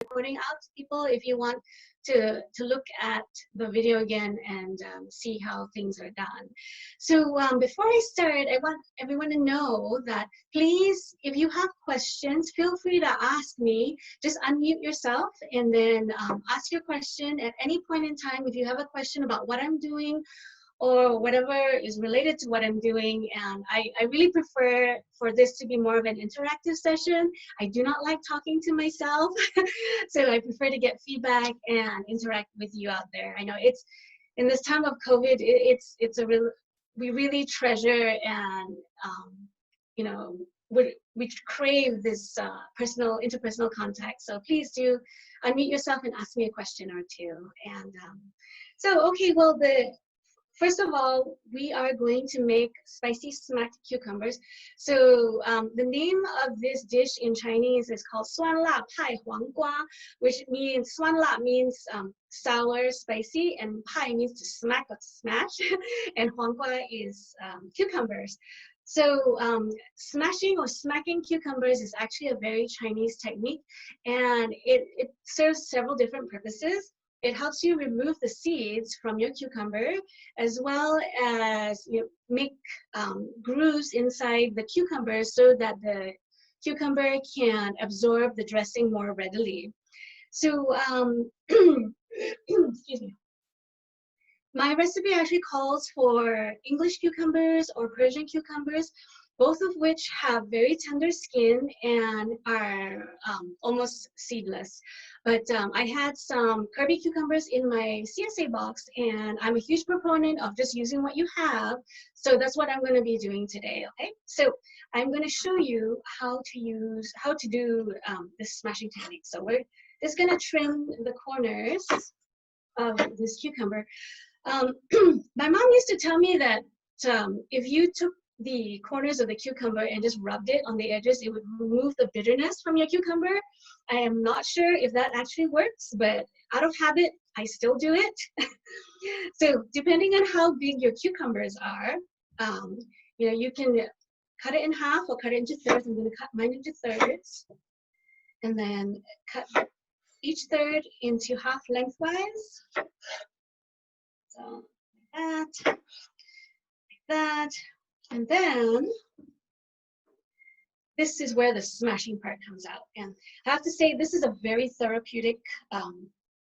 recording out to people if you want to look at the video again and see how things are done. So before I start, I want everyone to know that please, if you have questions, feel free to ask me. Just unmute yourself and then ask your question at any point in time. If you have a question about what I'm doing or whatever is related to what I'm doing. And I really prefer for this to be more of an interactive session. I do not like talking to myself. So I prefer to get feedback and interact with you out there. I know it's, in this time of COVID, it's a real, we really treasure and, you know, we crave this interpersonal contact. So please do unmute yourself and ask me a question or two. And so, okay, well, first of all, we are going to make spicy smacked cucumbers. So the name of this dish in Chinese is called 酸辣派黄瓜, which means 酸辣 means sour, spicy, and 派 means to smack or smash, and 黄瓜 is cucumbers. So smashing or smacking cucumbers is actually a very Chinese technique, and it serves several different purposes. It helps you remove the seeds from your cucumber, as well as make grooves inside the cucumber so that the cucumber can absorb the dressing more readily. So, excuse me. My recipe actually calls for English cucumbers or Persian cucumbers, both of which have very tender skin and are almost seedless. But I had some Kirby cucumbers in my CSA box, and I'm a huge proponent of just using what you have. So that's what I'm going to be doing today, okay? So I'm going to show you how to do this smashing technique. So we're just going to trim the corners of this cucumber. My mom used to tell me that if you took the corners of the cucumber and just rubbed it on the edges, it would remove the bitterness from your cucumber. I am not sure if that actually works, but out of habit, I still do it. So depending on how big your cucumbers are, you can cut it in half or cut it into thirds. I'm going to cut mine into thirds, and then cut each third into half lengthwise. So like that. And then this is where the smashing part comes out. And I have to say, this is a very therapeutic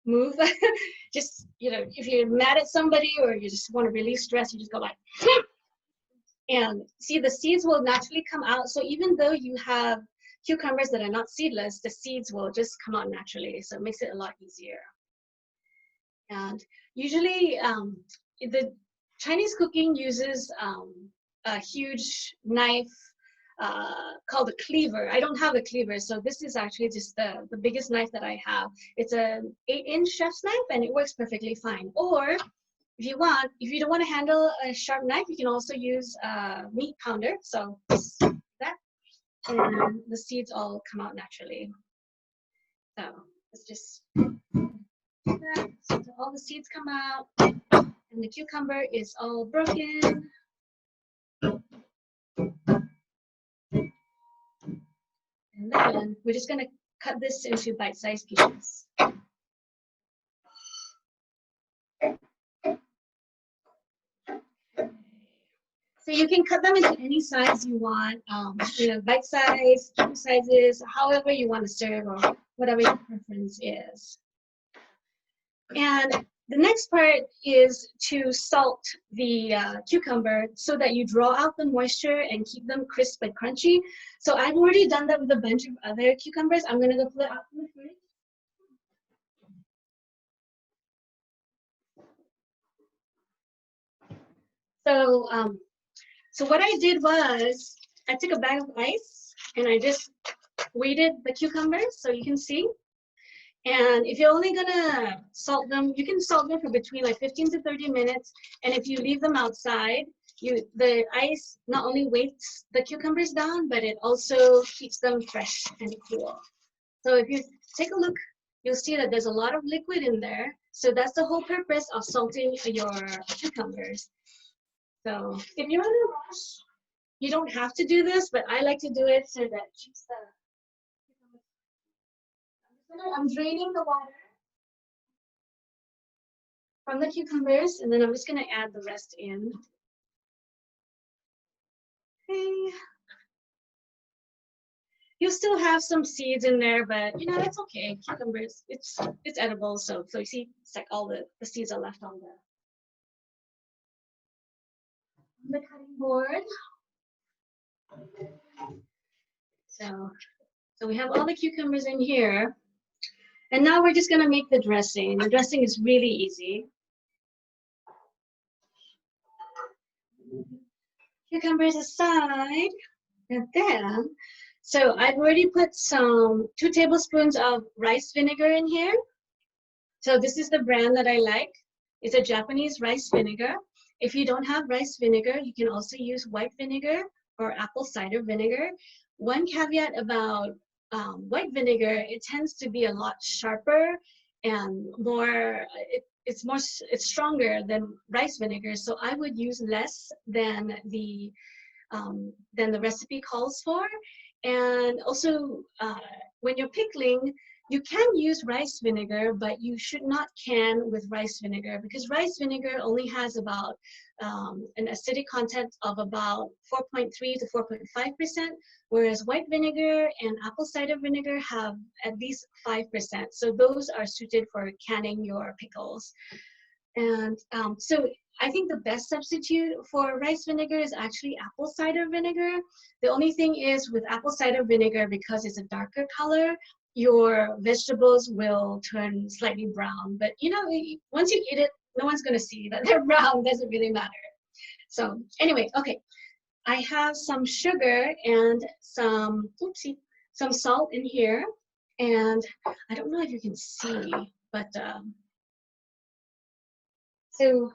move. Just, if you're mad at somebody or you just want to release stress, you just go like, and see, the seeds will naturally come out. So even though you have cucumbers that are not seedless, the seeds will just come out naturally. So it makes it a lot easier. And usually the Chinese cooking uses a huge knife called a cleaver. I don't have a cleaver, so this is actually just the biggest knife that I have. It's an 8-inch chef's knife, and it works perfectly fine. Or if you don't want to handle a sharp knife, you can also use a meat pounder. So that, and the seeds all come out naturally. So let's just do that. So all the seeds come out, and the cucumber is all broken. And then we're just going to cut this into bite-sized pieces. So you can cut them into any size you want, bite size, cube sizes, however you want to serve or whatever your preference is. And the next part is to salt the cucumber so that you draw out the moisture and keep them crisp and crunchy. So I've already done that with a bunch of other cucumbers. I'm going to go pull it out from the fridge. So what I did was I took a bag of ice and I just weighted the cucumbers so you can see. And if you're only gonna salt them, you can salt them for between like 15 to 30 minutes. And if you leave them outside, the ice not only weights the cucumbers down, but it also keeps them fresh and cool. So if you take a look, you'll see that there's a lot of liquid in there. So that's the whole purpose of salting your cucumbers. So if you're in a rush, you don't have to do this, but I like to do it so that it keeps the cucumbers. I'm draining the water from the cucumbers, and then I'm just gonna add the rest in. Okay. You still have some seeds in there, but you know, it's okay. Cucumbers, it's edible. So you see, it's like all the seeds are left on the cutting board. So we have all the cucumbers in here. And now we're just gonna make the dressing. The dressing is really easy. Cucumbers aside, and then, so I've already put 2 tablespoons of rice vinegar in here. So this is the brand that I like. It's a Japanese rice vinegar. If you don't have rice vinegar, you can also use white vinegar or apple cider vinegar. One caveat about white vinegar, it tends to be a lot sharper and more, it's stronger than rice vinegar. So I would use less than the recipe calls for. And also, when you're pickling, you can use rice vinegar, but you should not can with rice vinegar because rice vinegar only has about an acidic content of about 4.3 to 4.5%, whereas white vinegar and apple cider vinegar have at least 5%. So those are suited for canning your pickles. And so I think the best substitute for rice vinegar is actually apple cider vinegar. The only thing is with apple cider vinegar, because it's a darker color, your vegetables will turn slightly brown. But you know, once you eat it, no one's gonna see that they're brown, doesn't really matter. So anyway, okay. I have some sugar and some salt in here. And I don't know if you can see, but so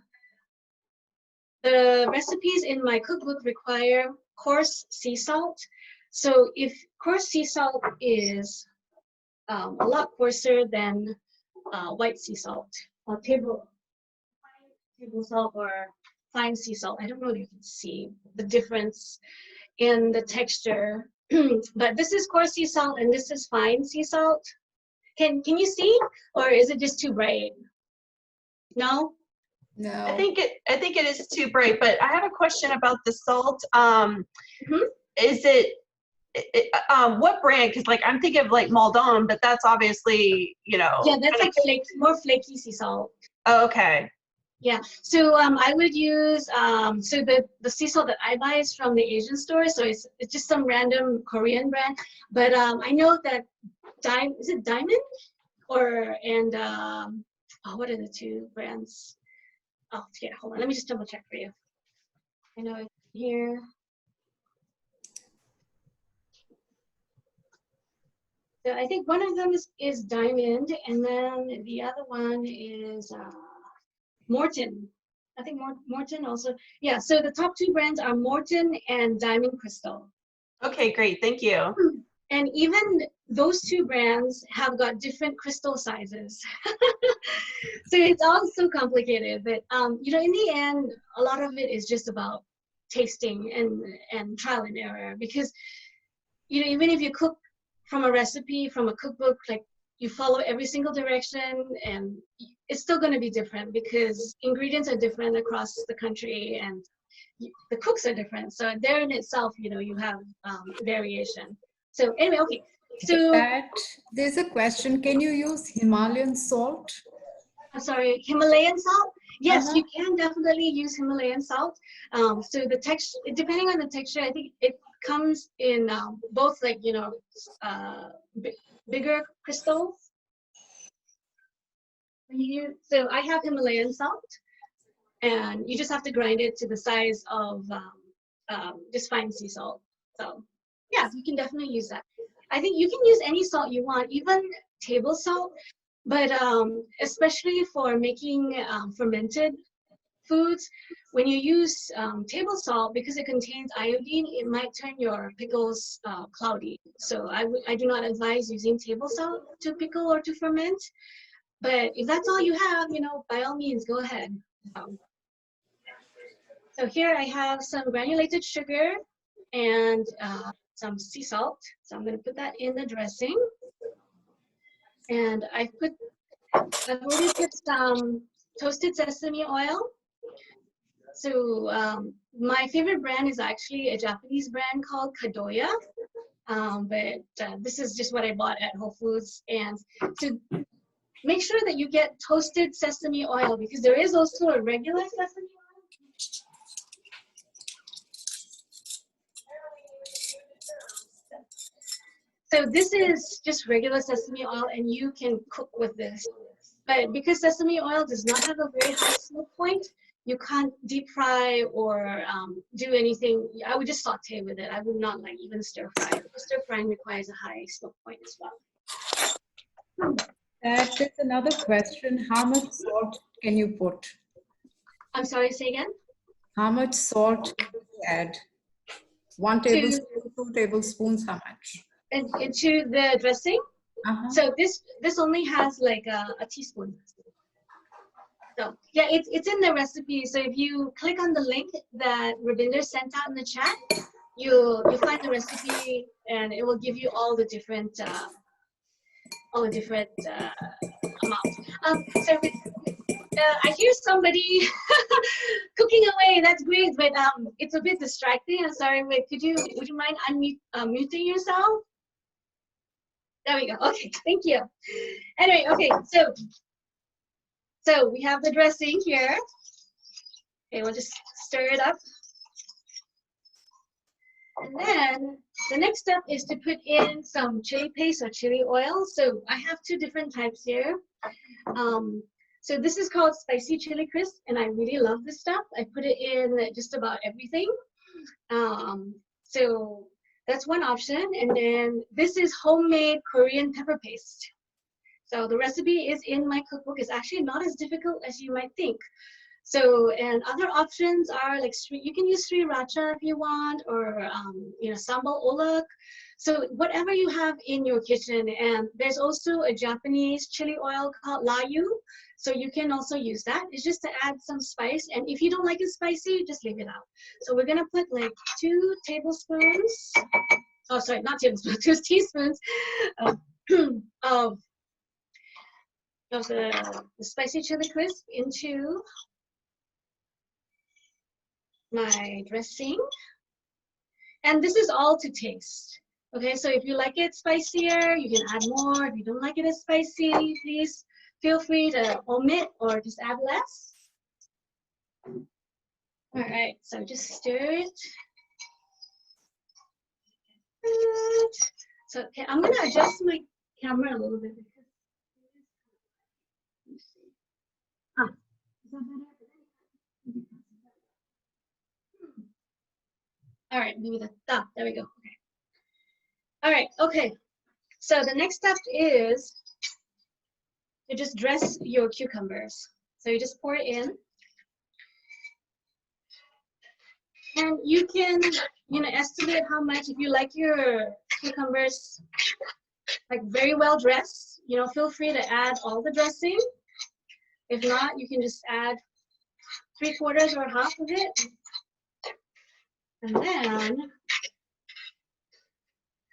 the recipes in my cookbook require coarse sea salt. So if coarse sea salt is a lot coarser than white sea salt, or table salt or fine sea salt. I don't know if you can see the difference in the texture. But this is coarse sea salt and this is fine sea salt. Can you see, or is it just too bright? No? No. I think it is too bright, but I have a question about the salt. Is it what brand? Because like I'm thinking of like Maldon, but that's obviously, you know. Yeah, that's like more flaky sea salt. Oh, okay. Yeah, so I would use so the sea salt that I buy is from the Asian store, so it's just some random Korean brand. But I know that is it Diamond or what are the 2 brands? Oh yeah, hold on, let me just double check for you. I know it's here. So I think one of them is Diamond, and then the other one is Morton. I think Morton also. Yeah, so the top 2 brands are Morton and Diamond Crystal. Okay, great. Thank you. And even those 2 brands have got different crystal sizes. So it's all so complicated. But you know, in the end, a lot of it is just about tasting and trial and error. Because you know, even if you cook from a recipe, from a cookbook, like you follow every single direction, and it's still going to be different because ingredients are different across the country and the cooks are different. So there in itself, you know, you have variation. So anyway, okay. So Pat, there's a question. Can you use Himalayan salt? I'm sorry, Himalayan salt? Yes, you can definitely use Himalayan salt. So the texture, depending on the texture, I think it comes in both, like, you know, bigger crystals. So I have Himalayan salt, and you just have to grind it to the size of just fine sea salt. So yeah, you can definitely use that. I think you can use any salt you want, even table salt, but especially for making fermented foods, when you use table salt, because it contains iodine, it might turn your pickles cloudy. So I do not advise using table salt to pickle or to ferment. But if that's all you have, you know, by all means, go ahead. So here I have some granulated sugar and some sea salt. So I'm going to put that in the dressing. And I've already put some toasted sesame oil. So my favorite brand is actually a Japanese brand called Kadoya. But this is just what I bought at Whole Foods. And so make sure that you get toasted sesame oil, because there is also a regular sesame oil. So this is just regular sesame oil, and you can cook with this. But because sesame oil does not have a very high smoke point, you can't deep fry or do anything. I would just saute with it. I would not like even stir fry. Because stir frying requires a high smoke point as well. There's another question. How much salt can you put? I'm sorry, say again? How much salt can you add? 1 tablespoon, 2 tablespoons, how much? Into the dressing? So this only has like a teaspoon. So yeah, it's in the recipe. So if you click on the link that Ravinder sent out in the chat, you'll find the recipe, and it will give you all the different amounts. So I hear somebody cooking away. That's great, but it's a bit distracting. I'm sorry. Wait, would you mind muting yourself? There we go. Okay, thank you. Anyway, okay, so we have the dressing here. Okay, we'll just stir it up. And then the next step is to put in some chili paste or chili oil. So I have 2 different types here. So this is called spicy chili crisp, and I really love this stuff. I put it in just about everything. So that's one option. And then this is homemade Korean pepper paste. So the recipe is in my cookbook. It's actually not as difficult as you might think. So, and other options are like, you can use sriracha if you want, or sambal olak. So whatever you have in your kitchen. And there's also a Japanese chili oil called layu. So you can also use that. It's just to add some spice. And if you don't like it spicy, just leave it out. So we're gonna put like 2 tablespoons. Oh, sorry, not tablespoons, 2 teaspoons of the spicy chili crisp into my dressing. And this is all to taste. Okay, so if you like it spicier, you can add more. If you don't like it as spicy, please feel free to omit or just add less. All right, so just stir it. So okay, I'm gonna adjust my camera a little bit because is that better? All right, maybe that's there we go. Okay. All right, okay. So the next step is to just dress your cucumbers. So you just pour it in. And you can, estimate how much, if you like your cucumbers like very well dressed, feel free to add all the dressing. If not, you can just add 3/4 or half of it. And then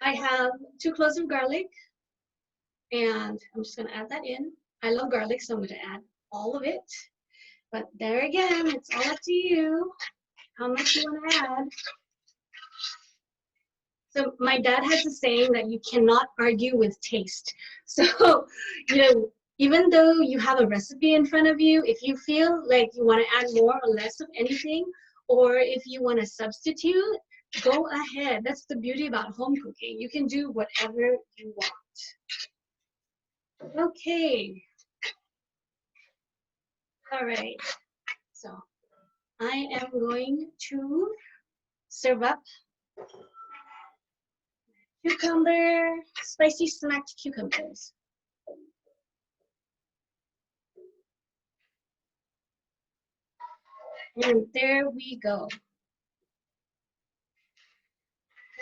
I have 2 cloves of garlic, and I'm just gonna add that in. I love garlic, so I'm gonna add all of it. But there again, it's all up to you how much you wanna add. So my dad has a saying that you cannot argue with taste. So, even though you have a recipe in front of you, if you feel like you wanna add more or less of anything, or if you wanna substitute, go ahead. That's the beauty about home cooking. You can do whatever you want. Okay. All right. So I am going to serve up spicy smacked cucumbers. And there we go.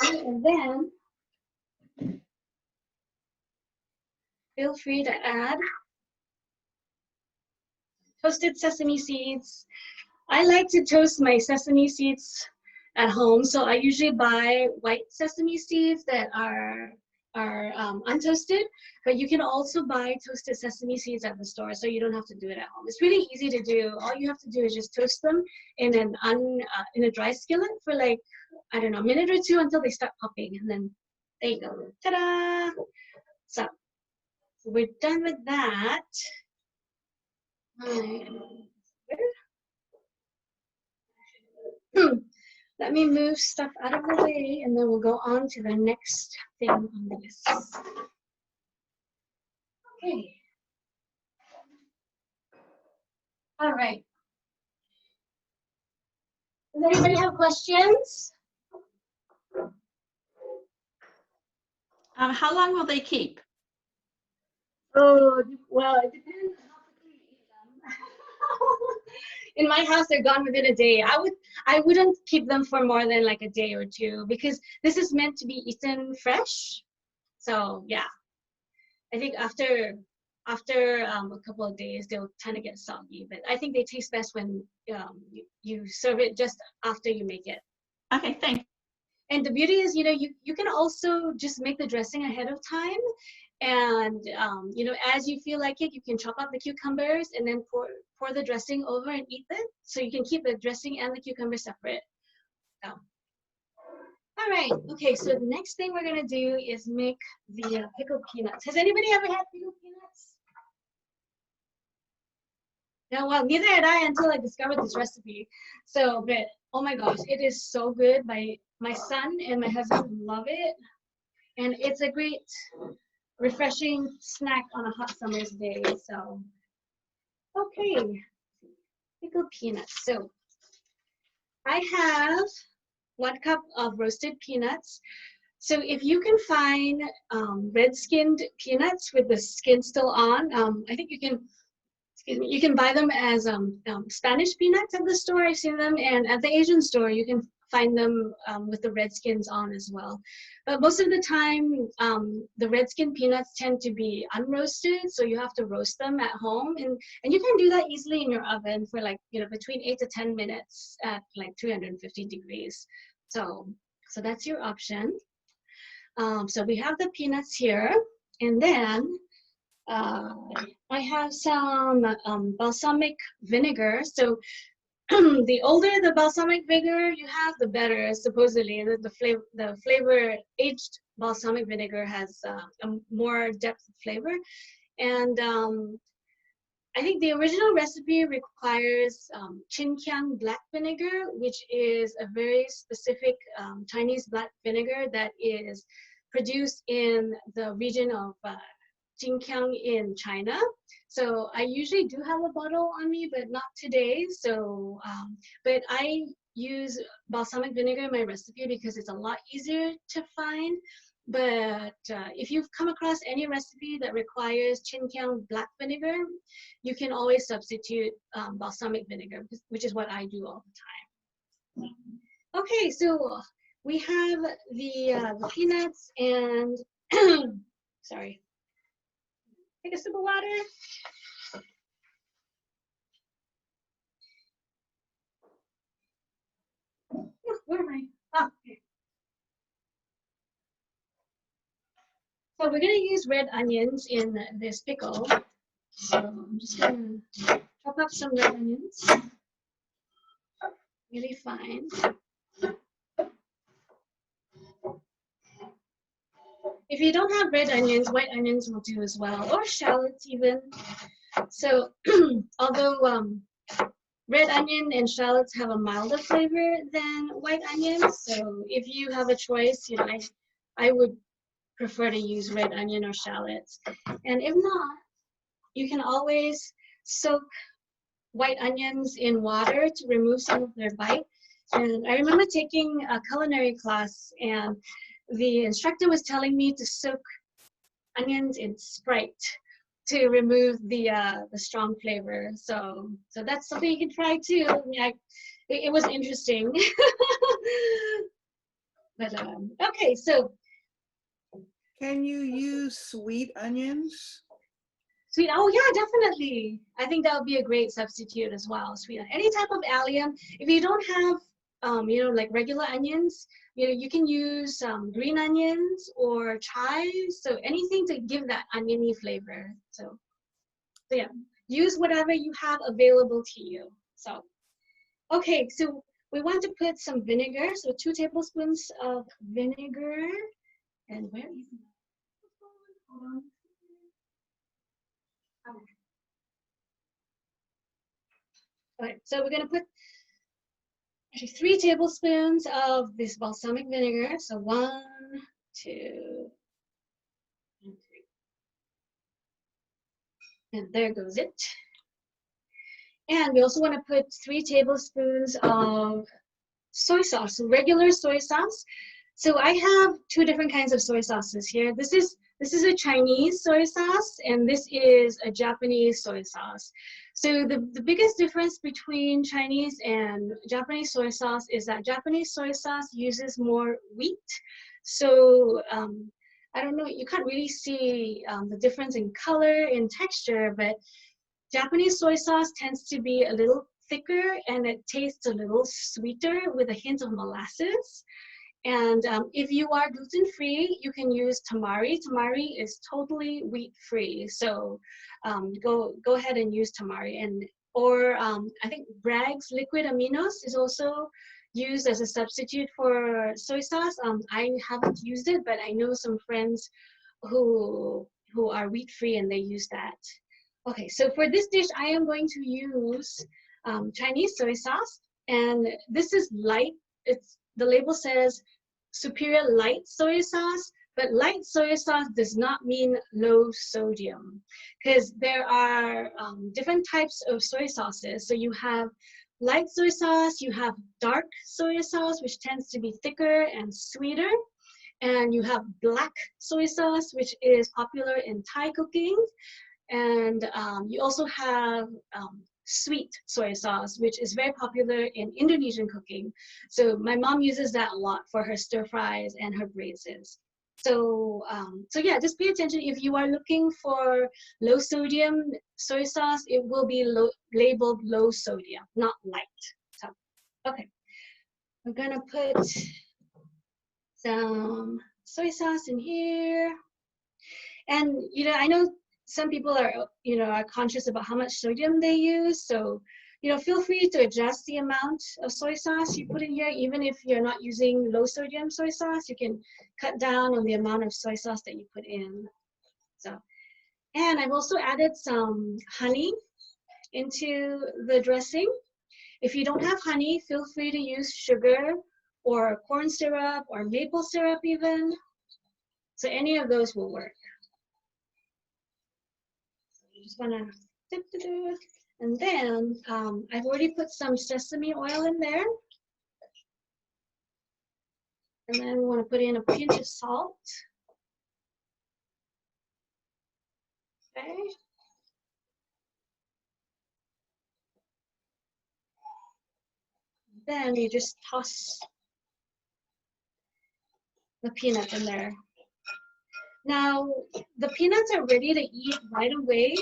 And then feel free to add toasted sesame seeds. I like to toast my sesame seeds at home, so I usually buy white sesame seeds that are untoasted, but you can also buy toasted sesame seeds at the store, so you don't have to do it at home. It's really easy to do. All you have to do is just toast them in in a dry skillet for like, I don't know, a minute or two until they start popping, and then there you go. Ta-da! So we're done with that. Let me move stuff out of the way, and then we'll go on to the next thing on the list. Okay. All right. Does anybody have questions? How long will they keep? Oh, well, it depends on how quickly you eat them. In my house, they're gone within a day. I wouldn't keep them for more than like a day or two, because this is meant to be eaten fresh. So yeah, I think after a couple of days, they'll kind of get soggy. But I think they taste best when you serve it just after you make it. Okay, thanks. And the beauty is, you can also just make the dressing ahead of time. And, as you feel like it, you can chop up the cucumbers and then pour the dressing over and eat it. So you can keep the dressing and the cucumber separate. So. All right. Okay, so the next thing we're going to do is make the pickled peanuts. Has anybody ever had pickled peanuts? No, well, neither had I until I discovered this recipe. So, but oh my gosh, it is so good. My son and my husband love it. And it's a great refreshing snack on a hot summer's day. So, okay, pickled peanuts. So, I have 1 cup of roasted peanuts. So, if you can find red-skinned peanuts with the skin still on, I think you can buy them as Spanish peanuts at the store. I've seen them, and at the Asian store, you can find them with the red skins on as well. But most of the time, the red skin peanuts tend to be unroasted, so you have to roast them at home, and you can do that easily in your oven for like between 8 to 10 minutes at like 350 degrees. So that's your option. So we have the peanuts here, and then I have some balsamic vinegar. So the older the balsamic vinegar you have, the better, supposedly. The flavor, aged balsamic vinegar has a more depth of flavor. And I think the original recipe requires Chinkiang black vinegar, which is a very specific Chinese black vinegar that is produced in the region of Xinjiang in China. So I usually do have a bottle on me, but not today. So, but I use balsamic vinegar in my recipe because it's a lot easier to find. But if you've come across any recipe that requires Xinjiang black vinegar, you can always substitute balsamic vinegar, which is what I do all the time. Okay, so we have the peanuts and, sorry. Take a sip of water. Where am I? Oh, okay. So we're going to use red onions in this pickle. So I'm just going to chop up some red onions. Really fine. If you don't have red onions, white onions will do as well, or shallots even. So although red onion and shallots have a milder flavor than white onions, so if you have a choice, I would prefer to use red onion or shallots. And if not, you can always soak white onions in water to remove some of their bite. And I remember taking a culinary class, and the instructor was telling me to soak onions in Sprite to remove the strong flavor. So that's something you can try too. It was interesting. But okay, so can you use sweet onions? Sweet, oh yeah, definitely. I think that would be a great substitute as well. Sweet, any type of allium. If you don't have you know, like regular onions, you know, you can use green onions or chives, so anything to give that oniony flavor. So yeah, use whatever you have available to you. So, okay, so we want to put some vinegar, so 2 tablespoons of vinegar. And where is it? Hold on. Okay, so we're gonna put actually 3 tablespoons of this balsamic vinegar. So 1, 2, and 3. And there goes it. And we also want to put 3 tablespoons of soy sauce, so regular soy sauce. So I have 2 different kinds of soy sauces here. This is a Chinese soy sauce, and this is a Japanese soy sauce. So the biggest difference between Chinese and Japanese soy sauce is that Japanese soy sauce uses more wheat. So I don't know, you can't really see the difference in color, in texture, but Japanese soy sauce tends to be a little thicker and it tastes a little sweeter with a hint of molasses. And if you are gluten-free, you can use tamari. Tamari is totally wheat-free, so go ahead and use tamari. Or I think Bragg's liquid aminos is also used as a substitute for soy sauce. I haven't used it, but I know some friends who are wheat-free and they use that. Okay, so for this dish, I am going to use Chinese soy sauce, and this is light. The label says superior light soy sauce, but light soy sauce does not mean low sodium, because there are different types of soy sauces. So you have light soy sauce, you have dark soy sauce, which tends to be thicker and sweeter, and you have black soy sauce, which is popular in Thai cooking. And you also have sweet soy sauce, which is very popular in Indonesian cooking. So my mom uses that a lot for her stir fries and her braises. So yeah, just pay attention. If you are looking for low sodium soy sauce, it will be labeled low sodium, not light. So, okay, we're gonna put some soy sauce in here. And, you know, I know some people are, you know, are conscious about how much sodium they use. So, you know, feel free to adjust the amount of soy sauce you put in here. Even if you're not using low sodium soy sauce, you can cut down on the amount of soy sauce that you put in. So, and I've also added some honey into the dressing. If you don't have honey, feel free to use sugar or corn syrup or maple syrup even. So any of those will work. Just wanna and then I've already put some sesame oil in there, and then we want to put in a pinch of salt. Okay. Then you just toss the peanut in there. Now the peanuts are ready to eat right away,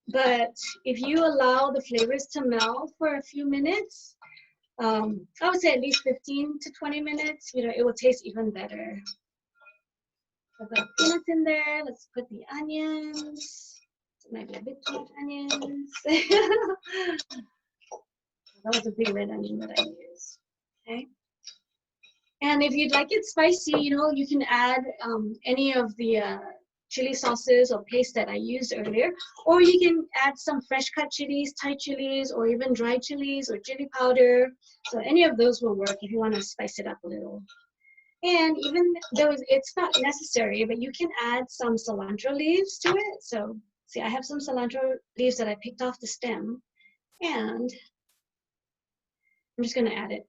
but if you allow the flavors to melt for a few minutes, I would say at least 15 to 20 minutes, you know, it will taste even better. I've got peanuts in there. Let's put the onions. It might be a bit too much onions. That was a big red onion that I used. Okay. And if you'd like it spicy, you know, you can add any of the chili sauces or paste that I used earlier, or you can add some fresh cut chilies, Thai chilies, or even dried chilies or chili powder. So any of those will work if you want to spice it up a little. And even though it's not necessary, but you can add some cilantro leaves to it. So see, I have some cilantro leaves that I picked off the stem, and I'm just going to add it.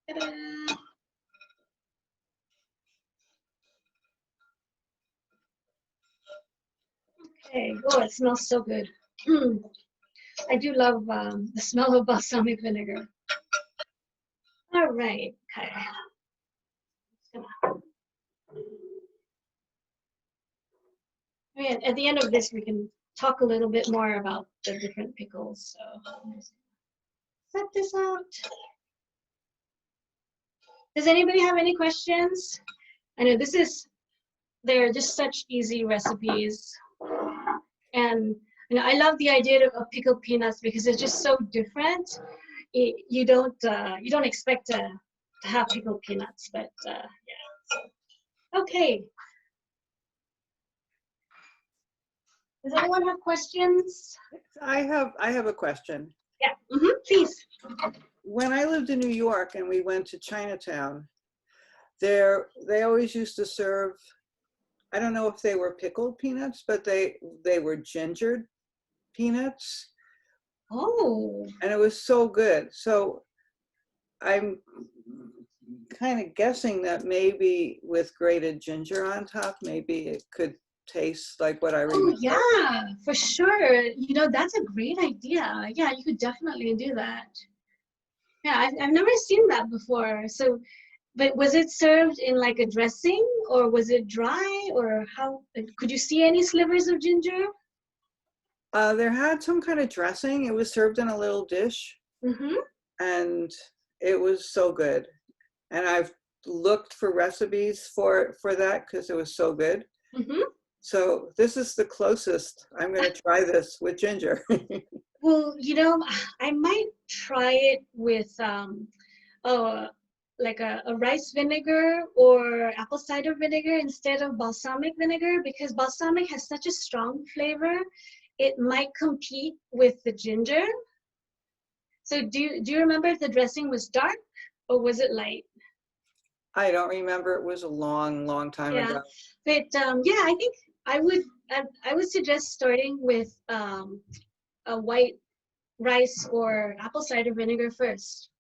Ta-da! Okay, oh, it smells so good. I do love the smell of balsamic vinegar. All right, okay. At the end of this, we can talk a little bit more about the different pickles. So, set this out. Does anybody have any questions? I know they're just such easy recipes. And I love the idea of pickled peanuts because it's just so different. You don't expect to have pickled peanuts, but yeah. So, okay. Does anyone have questions? I have a question. Yeah, please. When I lived in New York and we went to Chinatown, they always used to serve, I don't know if they were pickled peanuts, but they were gingered peanuts. Oh. And it was so good. So I'm kind of guessing that maybe with grated ginger on top, maybe it could taste like what I remember. Oh yeah, for sure. That's a great idea. Yeah, you could definitely do that. Yeah, I've never seen that before. So, but was it served in like a dressing, or was it dry, or how? Could you see any slivers of ginger? There had some kind of dressing. It was served in a little dish, and it was so good. And I've looked for recipes for that because it was so good. So this is the closest. I'm going to try this with ginger. Well, I might try it with like a rice vinegar or apple cider vinegar instead of balsamic vinegar, because balsamic has such a strong flavor. It might compete with the ginger. So do you remember if the dressing was dark or was it light? I don't remember. It was a long, long time ago. But yeah, I think I would suggest starting with a white rice or apple cider vinegar first,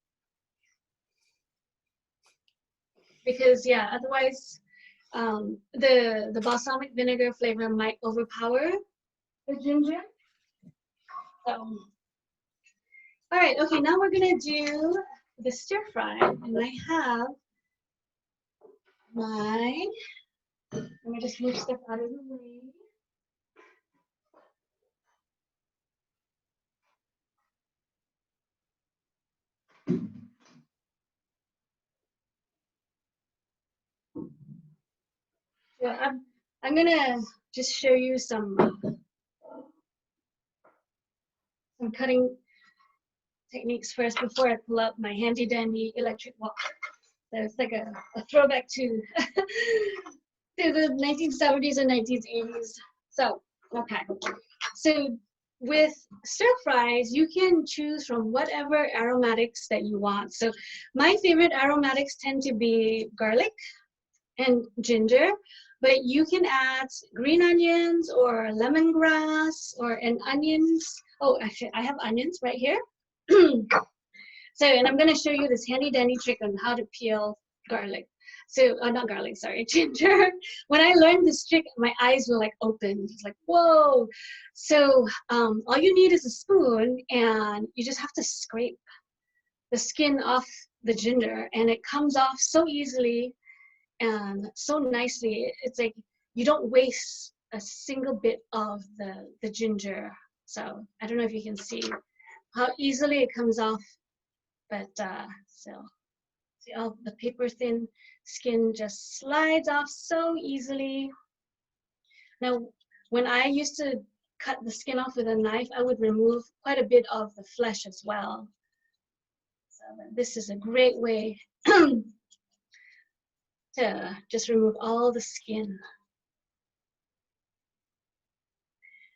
because yeah, otherwise the balsamic vinegar flavor might overpower the ginger. So, all right, okay, now we're gonna do the stir fry, and I have let me just move stuff out of the way. Yeah, I'm gonna just show you some cutting techniques first before I pull out my handy dandy electric wok. So it's like a throwback to to the 1970s and 1980s. So, okay. So with stir fries, you can choose from whatever aromatics that you want. So my favorite aromatics tend to be garlic and ginger, but you can add green onions or lemongrass and onions. Oh, actually, I have onions right here. So, and I'm going to show you this handy dandy trick on how to peel garlic. So, not garlic, sorry, ginger. When I learned this trick, my eyes were like open. It's like, whoa. So, all you need is a spoon, and you just have to scrape the skin off the ginger, and it comes off so easily and so nicely. It's like you don't waste a single bit of the ginger. So, I don't know if you can see how easily it comes off. But so see, all the paper thin skin just slides off so easily. Now, when I used to cut the skin off with a knife, I would remove quite a bit of the flesh as well. So this is a great way to just remove all the skin.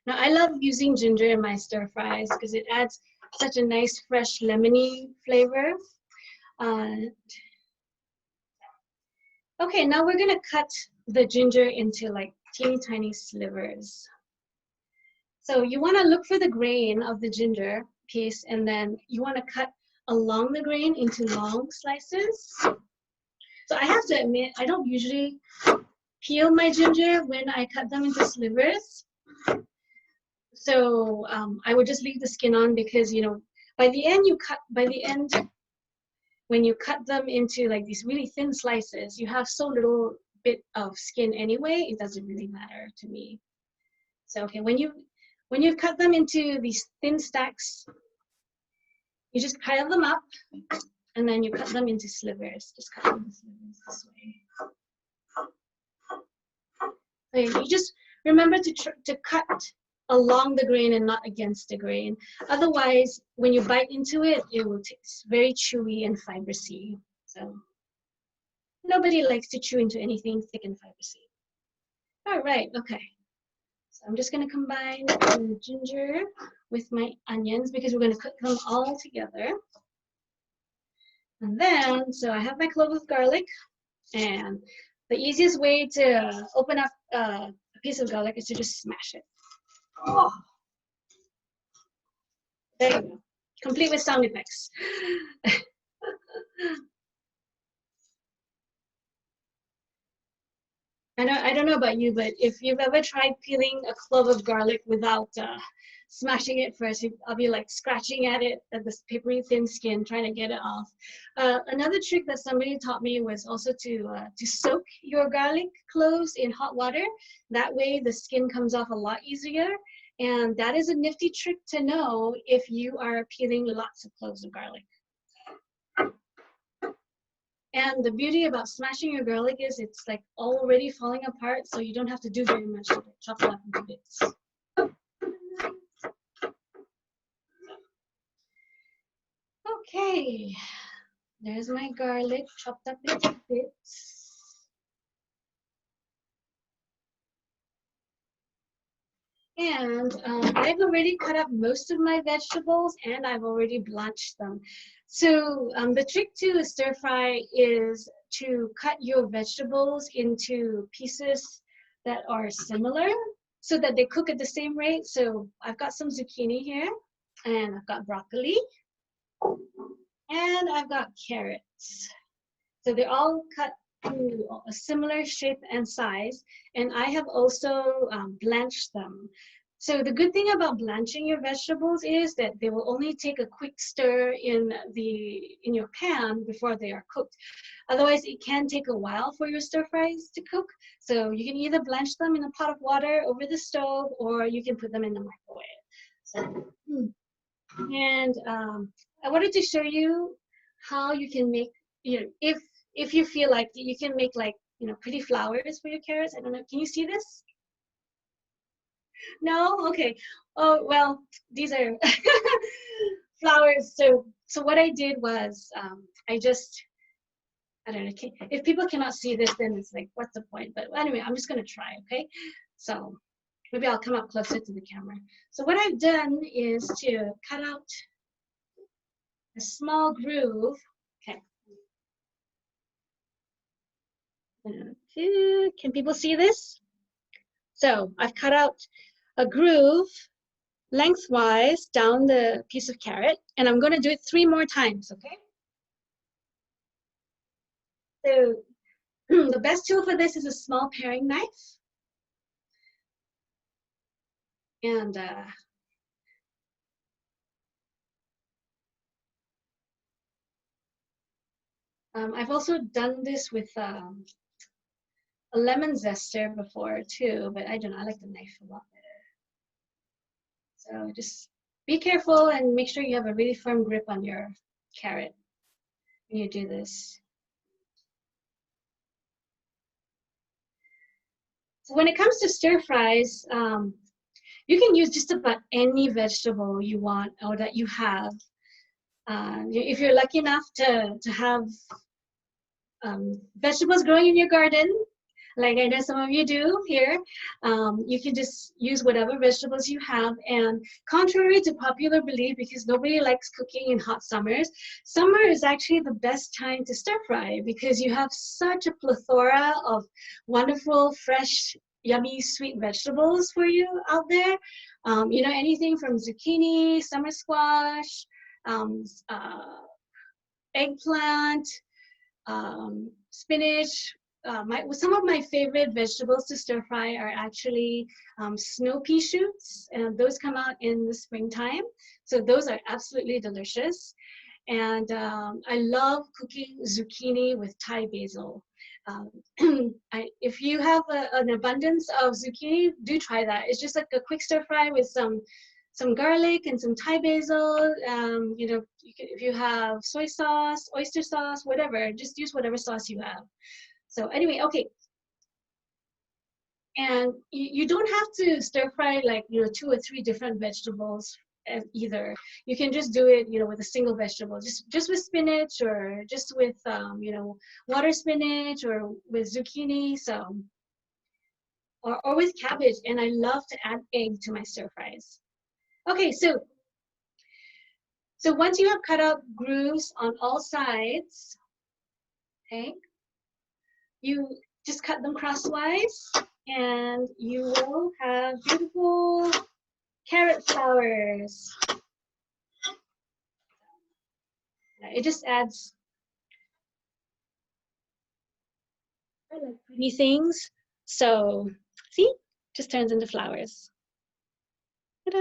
Now, I love using ginger in my stir fries because it adds such a nice, fresh, lemony flavor. Okay, now we're gonna cut the ginger into like teeny tiny slivers. So you wanna look for the grain of the ginger piece, and then you wanna cut along the grain into long slices. So I have to admit, I don't usually peel my ginger when I cut them into slivers. So I would just leave the skin on because, by the end, when you cut them into like these really thin slices, you have so little bit of skin anyway, it doesn't really matter to me. So, okay, when you've cut them into these thin stacks, you just pile them up, and then you cut them into slivers. Just cut them into slivers this way. So you just remember to cut along the grain and not against the grain. Otherwise, when you bite into it, it's very chewy and fibrous-y. So nobody likes to chew into anything thick and fibrous-y. All right, okay. So I'm just gonna combine the ginger with my onions because we're gonna cook them all together. And then, so I have my clove of garlic, and the easiest way to open up a piece of garlic is to just smash it. Oh. There you go, complete with sound effects. I don't know about you, but if you've ever tried peeling a clove of garlic without smashing it first, I'll be like scratching at it, at this papery thin skin, trying to get it off. Another trick that somebody taught me was also to soak your garlic cloves in hot water. That way the skin comes off a lot easier. And that is a nifty trick to know if you are peeling lots of cloves of garlic. And the beauty about smashing your garlic is it's like already falling apart, so you don't have to do very much to chop it up into bits. Okay, there's my garlic chopped up into bits. And I've already cut up most of my vegetables and I've already blanched them. So the trick to a stir fry is to cut your vegetables into pieces that are similar so that they cook at the same rate. So I've got some zucchini here, and I've got broccoli, and I've got carrots. So they're all cut to a similar shape and size, and I have also blanched them. So the good thing about blanching your vegetables is that they will only take a quick stir in your pan before they are cooked. Otherwise, it can take a while for your stir fries to cook. So you can either blanch them in a pot of water over the stove, or you can put them in the microwave. So, and I wanted to show you how you can make, if you feel like you can make like, pretty flowers for your carrots. I don't know, can you see this? No? Okay. Oh, well, these are flowers. So what I did was I don't know, if people cannot see this, then it's like, what's the point? But anyway, I'm just gonna try, okay? So maybe I'll come up closer to the camera. So what I've done is to cut out a small groove. Okay. Can people see this? So I've cut out a groove lengthwise down the piece of carrot, and I'm going to do it 3 more times, okay? So the best tool for this is a small paring knife. And I've also done this with a lemon zester before too, but I don't know, I like the knife a lot better. So just be careful and make sure you have a really firm grip on your carrot when you do this. So when it comes to stir fries, you can use just about any vegetable you want or that you have. If you're lucky enough to have vegetables growing in your garden, like I know some of you do here, you can just use whatever vegetables you have. And contrary to popular belief, because nobody likes cooking in hot summers, summer is actually the best time to stir fry because you have such a plethora of wonderful, fresh, yummy, sweet vegetables for you out there. Anything from zucchini, summer squash, eggplant, spinach. Some of my favorite vegetables to stir fry are actually snow pea shoots, and those come out in the springtime. So those are absolutely delicious. And I love cooking zucchini with Thai basil. If you have an abundance of zucchini, do try that. It's just like a quick stir fry with some some garlic and some Thai basil. You know, if you have soy sauce, oyster sauce, whatever, just use whatever sauce you have. So anyway, okay. And you don't have to stir fry like, you know, 2 or 3 different vegetables either. You can just do it, you know, with a single vegetable, just with spinach, or just with, you know, water spinach, or with zucchini, so, or with cabbage. And I love to add egg to my stir fries. Okay, so once you have cut out grooves on all sides, okay, you just cut them crosswise, and you will have beautiful carrot flowers. It just adds, I like pretty things. So see, just turns into flowers. Ta-da!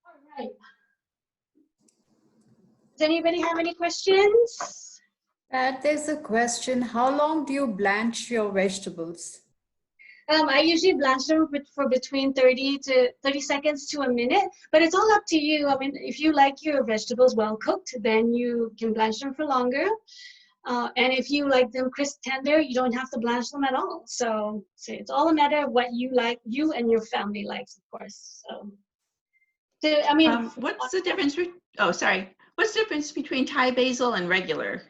All right. Does anybody have any questions? There's a question. How long do you blanch your vegetables? I usually blanch them for between 30 seconds to a minute, but it's all up to you. I mean, if you like your vegetables well cooked, then you can blanch them for longer. And if you like them crisp tender, you don't have to blanch them at all. So it's all a matter of what you like, you and your family likes, of course. So I mean, what's the difference? Oh, sorry. What's the difference between Thai basil and regular?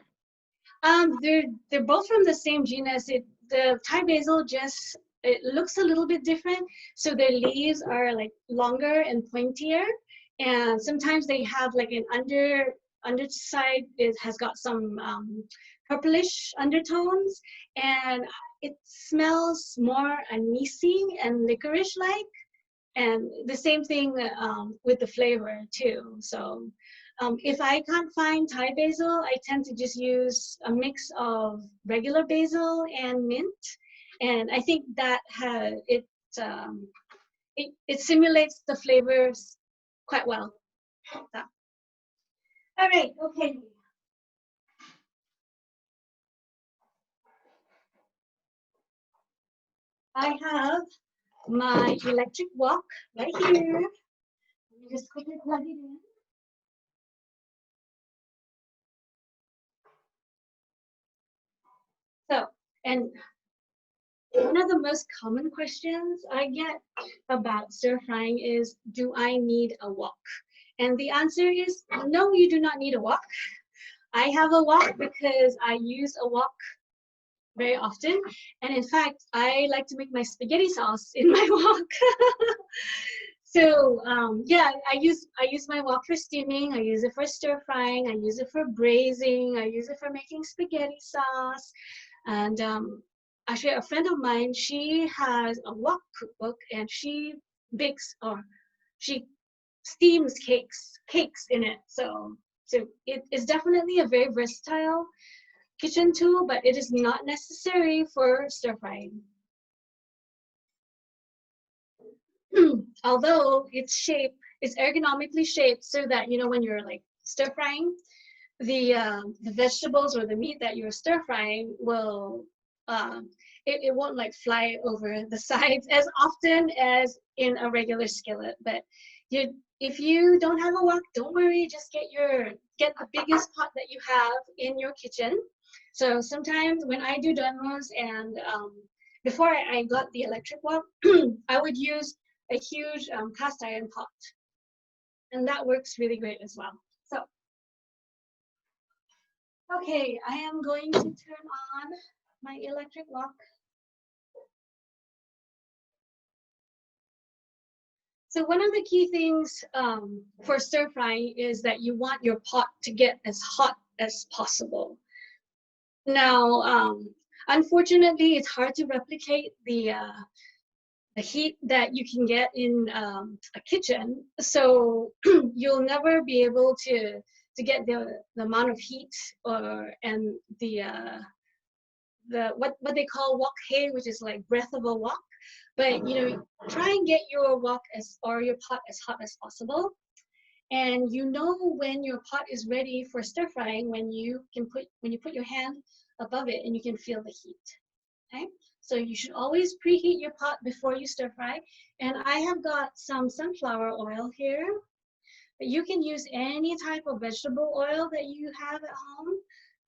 They're both from the same genus. The Thai basil it looks a little bit different. So their leaves are like longer and pointier, and sometimes they have like an underside. It has got some purplish undertones, and it smells more anisey and licorice-like. And the same thing with the flavor too. So if I can't find Thai basil, I tend to just use a mix of regular basil and mint. And I think that it simulates the flavors quite well. So. All right, okay. I have my electric wok right here. Let me just quickly plug it in. So, and one of the most common questions I get about stir frying is, do I need a wok? And the answer is no, you do not need a wok. I have a wok because I use a wok very often. And in fact, I like to make my spaghetti sauce in my wok. So yeah, I use my wok for steaming. I use it for stir frying. I use it for braising. I use it for making spaghetti sauce. And actually, a friend of mine, she has a wok cookbook, and she bakes, or she steams cakes in it. So it is definitely a very versatile kitchen tool, but it is not necessary for stir frying. Although it's ergonomically shaped so that, you know, when you're like stir frying, the vegetables or the meat that you're stir frying will it won't like fly over the sides as often as in a regular skillet. But if you don't have a wok, don't worry, just get the biggest pot that you have in your kitchen. So sometimes when I do demos, and before I got the electric wok, I would use a huge cast iron pot, and that works really great as well. So okay, I am going to turn on my electric wok. So one of the key things for stir frying is that you want your pot to get as hot as possible. Now, unfortunately, it's hard to replicate the heat that you can get in a kitchen. So you'll never be able to get the amount of heat and what they call wok hay, which is like breath of a wok. But you know, try and get your wok or your pot as hot as possible. And you know when your pot is ready for stir frying when you put your hand above it and you can feel the heat. Okay, so you should always preheat your pot before you stir fry. And I have got some sunflower oil here. But you can use any type of vegetable oil that you have at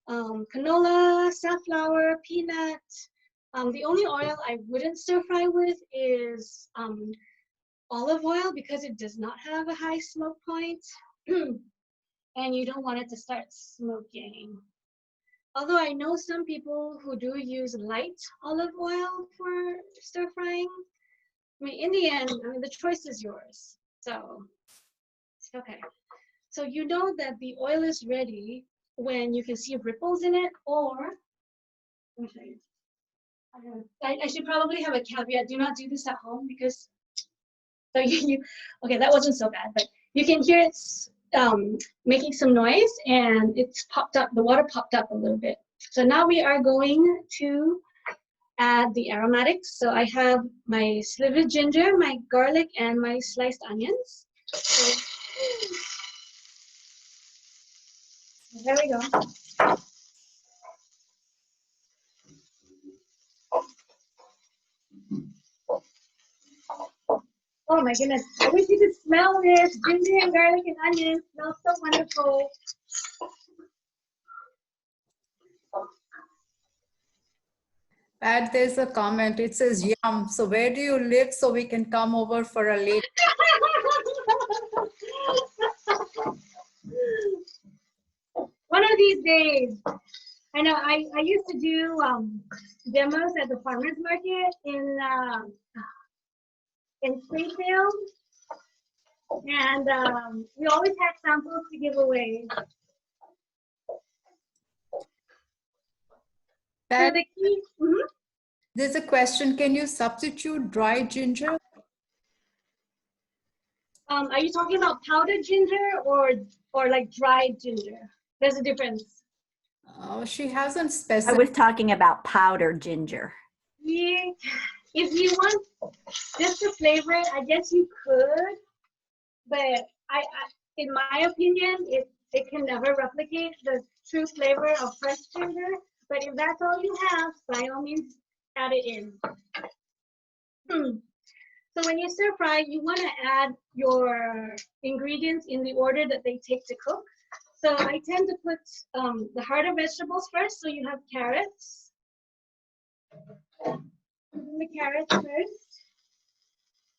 home. Canola, safflower, peanut. The only oil I wouldn't stir fry with is olive oil because it does not have a high smoke point. And you don't want it to start smoking. Although I know some people who do use light olive oil for stir frying. I mean, in the end, the choice is yours. So, okay. So you know that the oil is ready when you can see ripples in it, or, let me show you. I should probably have a caveat. Do not do this at home because, so okay, that wasn't so bad, but you can hear it's making some noise and it's popped up, the water popped up a little bit. So now we are going to add the aromatics. So I have my slivered ginger, my garlic, and my sliced onions. So, there we go. Oh my goodness, I wish you could smell this. Ginger and garlic and onion smells so wonderful. Pat, there's a comment. It says, yum. So where do you live so we can come over for a late? One of these days. I know I used to do demos at the farmer's market in Springfield. And we always had samples to give away. Pat, So the key, there's a question. Can you substitute dried ginger? are you talking about powdered ginger or like dried ginger? There's a difference. Oh, she hasn't I specified. was talking about powdered ginger. Yeah, if you want just to flavor it, I guess you could, but in my opinion, it can never replicate the true flavor of fresh ginger. But if that's all you have, by all means, add it in. So when you stir fry, you want to add your ingredients in the order that they take to cook. So I tend to put the harder vegetables first. So you have carrots. The carrots first.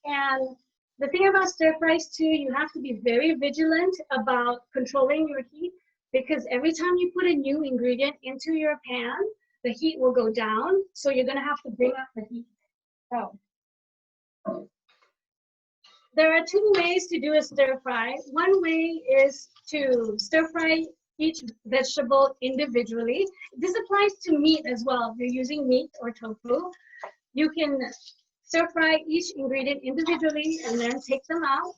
And the thing about stir fries too, you have to be very vigilant about controlling your heat, because every time you put a new ingredient into your pan, the heat will go down. So you're gonna have to bring up the heat. So there are two ways to do a stir fry. One way is to stir fry each vegetable individually. This applies to meat as well. If you're using meat or tofu, you can stir fry each ingredient individually and then take them out,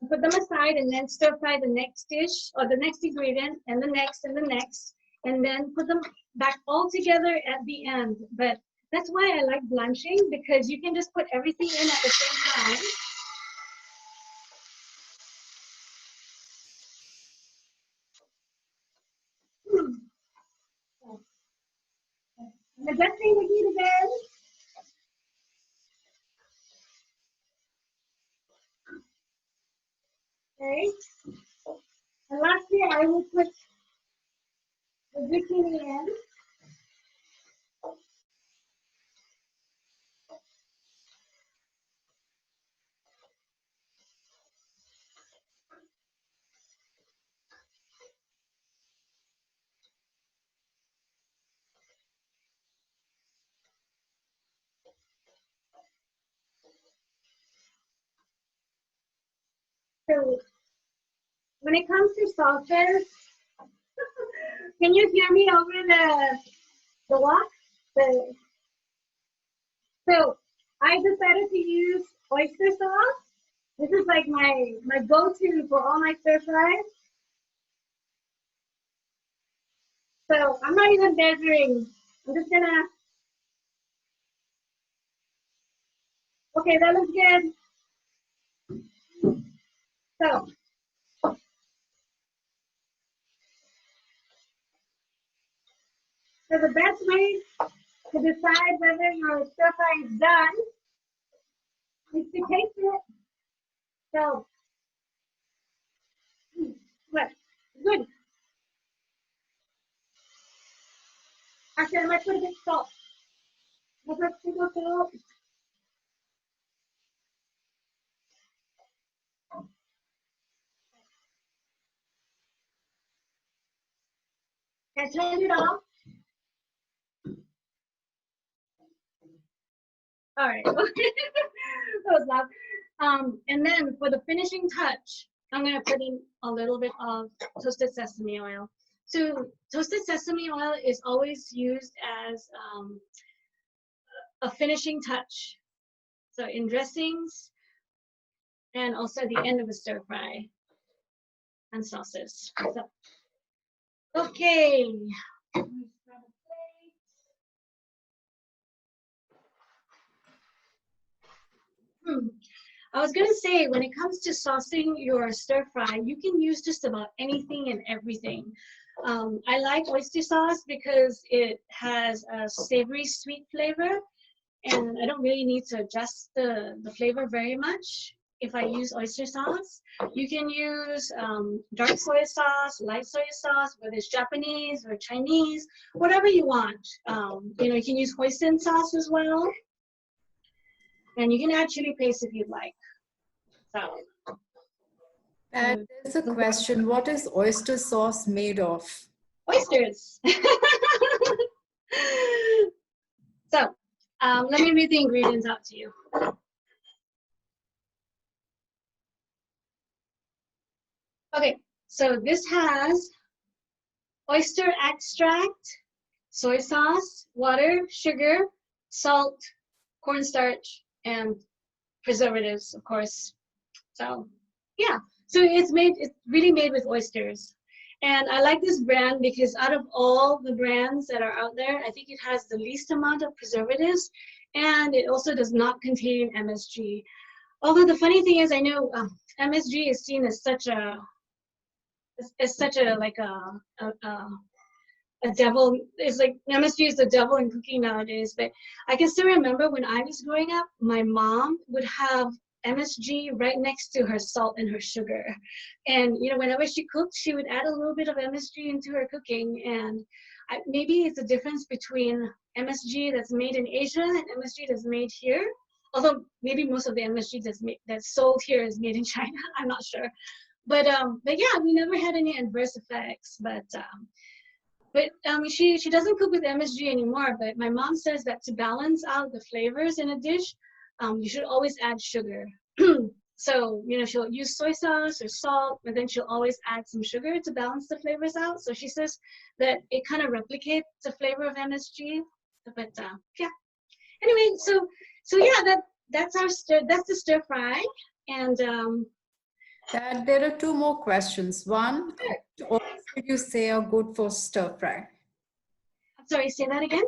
put them aside, and then stir fry the next dish or the next ingredient and the next, and then put them back all together at the end. But that's why I like blanching, because you can just put everything in at the same time. I'm adjusting the heat again. Okay. And lastly, I will put the zucchini in. So when it comes to sauces, can you hear me over the wok? So I decided to use oyster sauce. This is like my go-to for all my stir fries. So I'm not even measuring. I'm just gonna. Okay, that looks good. So the best way to decide whether your stir fry is done is to taste it. So, what? Good. Actually, I might put a bit of salt. I put a bit of salt. I turned it off. All right. That was loud. And then for the finishing touch, I'm going to put in a little bit of toasted sesame oil. So toasted sesame oil is always used as a finishing touch. So in dressings and also at the end of the stir fry and sauces. So, okay. I was gonna say, when it comes to saucing your stir fry, you can use just about anything and everything. I like oyster sauce because it has a savory, sweet flavor, and I don't really need to adjust the flavor very much if I use oyster sauce. You can use dark soy sauce, light soy sauce, whether it's Japanese or Chinese, whatever you want. You know, you can use hoisin sauce as well. And you can add chili paste if you'd like. So. There's a question. What is oyster sauce made of? Oysters. So, let me read the ingredients out to you. Okay, so this has oyster extract, soy sauce, water, sugar, salt, cornstarch, and preservatives, of course. So yeah, so it's really made with oysters. And I like this brand because out of all the brands that are out there, I think it has the least amount of preservatives, and it also does not contain MSG. Although the funny thing is, I know MSG is seen as such a devil. It's like MSG is the devil in cooking nowadays. But I can still remember when I was growing up, my mom would have MSG right next to her salt and her sugar. And you know, whenever she cooked, she would add a little bit of MSG into her cooking. And maybe it's a difference between MSG that's made in Asia and MSG that's made here. Although maybe most of the MSG that's sold here is made in China. I'm not sure. But yeah, we never had any adverse effects. But she doesn't cook with MSG anymore, but my mom says that to balance out the flavors in a dish, you should always add sugar. So, you know, she'll use soy sauce or salt, but then she'll always add some sugar to balance the flavors out. So she says that it kind of replicates the flavor of MSG. But yeah. Anyway, so yeah, that's the stir fry. And there are two more questions. One, what would you say are good for stir fry? I'm sorry, say that again.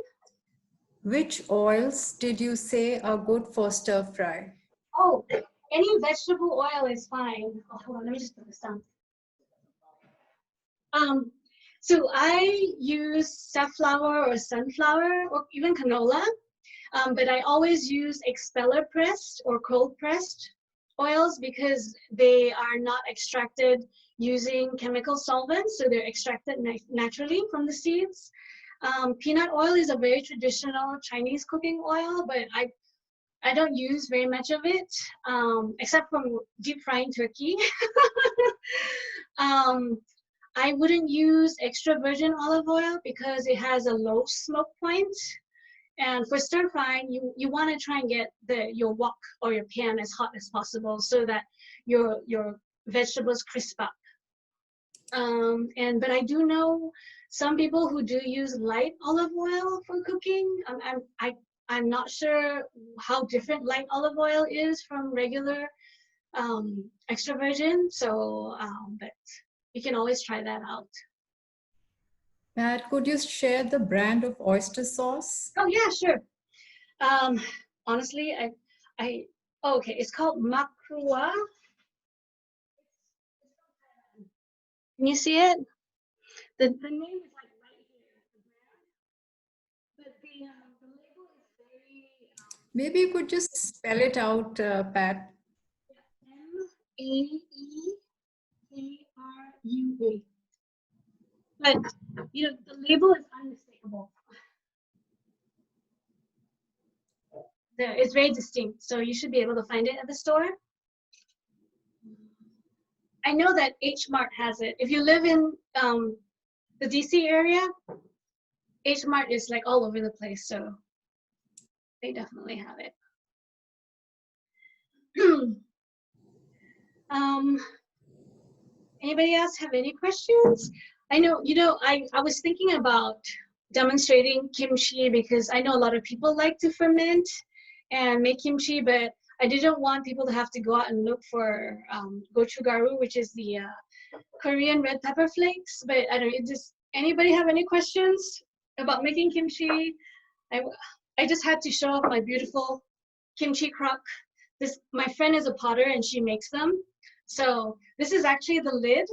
Which oils did you say are good for stir fry? Oh, any vegetable oil is fine. Oh, hold on, let me just put this down. So I use safflower or sunflower or even canola, but I always use expeller pressed or cold pressed oils because they are not extracted using chemical solvents, so they're extracted naturally from the seeds. Peanut oil is a very traditional Chinese cooking oil, but I don't use very much of it, except for deep frying turkey. I wouldn't use extra virgin olive oil because it has a low smoke point. And for stir frying, you want to try and get your wok or your pan as hot as possible so that your vegetables crisp up. But I do know some people who do use light olive oil for cooking. I'm not sure how different light olive oil is from regular extra virgin. So, but you can always try that out. Pat, could you share the brand of oyster sauce? Oh yeah, sure. Honestly, okay, it's called Makrua. Can you see it? The name is like right here, the brand. But the Maybe you could just spell it out, Pat. Maearua. But you know, the label is unmistakable. It's very distinct, so you should be able to find it at the store. I know that H Mart has it. If you live in the DC area, H Mart is like all over the place, so they definitely have it. Anybody else have any questions? I know, you know, I was thinking about demonstrating kimchi because I know a lot of people like to ferment and make kimchi, but I didn't want people to have to go out and look for gochugaru, which is the Korean red pepper flakes. But I don't know, just anybody have any questions about making kimchi? I just had to show off my beautiful kimchi crock. My friend is a potter and she makes them. So this is actually the lid,